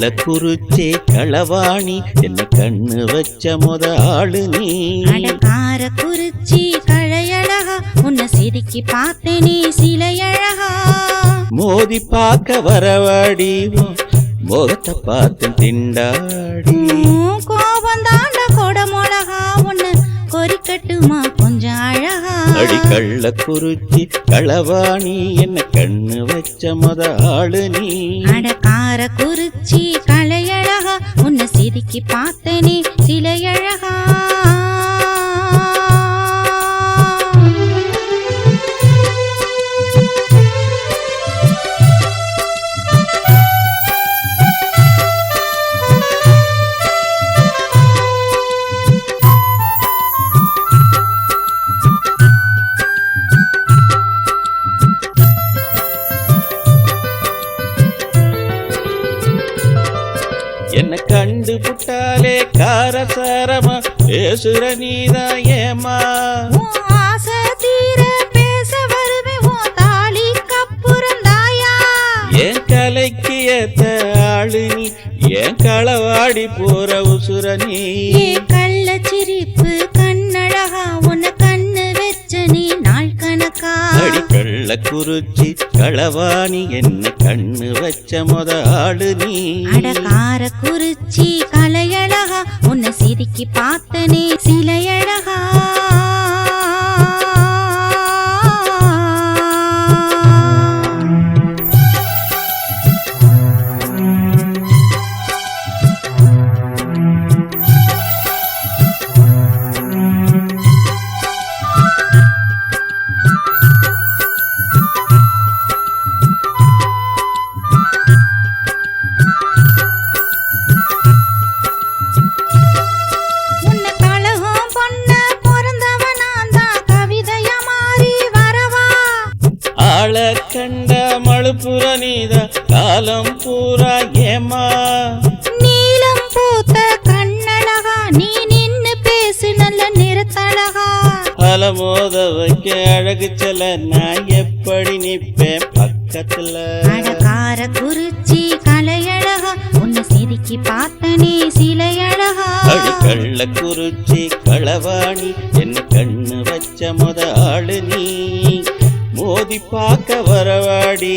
கள்ளக்குறிச்சி களவாணி என்ன கண்ணு வச்ச முத ஆளு நீ. காரக்குறிச்சி கழையழகா உன்னை சிரிக்கி பார்த்தேனே சிலையழகா. மோதி பார்க்க வரவாடி முகத்தை பார்த்து திண்டாடி. கோபம் தாண்ட கொடமொழகா உன்னை கொறிக்கட்டுமா கொஞ்சம் அழகா. அடி கள்ளக்குறிச்சி களவாணி என்ன கண்ணு வச்ச முத ஆளு நீ. காரக்குறிச்சி கழையழகா உன்னை சிரிக்கி பார்த்தேனே சிலையழகா. என்ன கண்டு புட்டாலே காரசாரமா பேசுற நீதா ஏமா. ஆசை தீர பேச வருவே உன் தாலி கப்புறந்தாயா. என் கலைக்கு ஏத்த ஆளு நீ என் களவாடி போற உசுர நீ. கள்ள சிரிப்பு கண்ணழகா உன்னை கண்ணு வச்ச நீ நாள் கணக்கா. அடி கள்ளக்குறிச்சி களவாணி என்ன கண்ணு வச்ச முத ஆளு நீ. காரக்குறிச்சி கலையழகா உன்னை சிரிக்கி பார்த்தனே சிலையழகா. கண்ட மழுப்புற நீதா காலம் பூரா ஏமா. நீலம் பூத்த கண்ணழகா நீ நின்னு பேசு நல்ல நிறத்தழகா. அலமோத வைக்க அழகு செல்ல நான் எப்படி நிப்பேன் பக்கத்துல. காரக்குறிச்சி கலையழகா உன்னை சிரிக்கி பார்த்தனே சிலையழகா. அடி கள்ளக்குறிச்சி களவாணி என்ன கண்ணு வச்ச முத ஆளு நீ. மோதி பார்க்க வரவாடி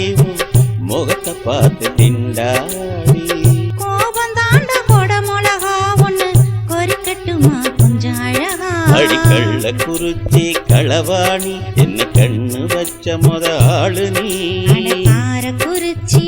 முகத்தை பார்த்து திண்டாடி. கோபம் தாண்ட கொடமொழகா உன்னை கொறிக்கட்டுமா கொஞ்சம் அழகா. அடி கள்ளக்குறிச்சி களவாணி என்ன கண்ணு வச்ச முத ஆளு நீ. காரக்குறிச்சி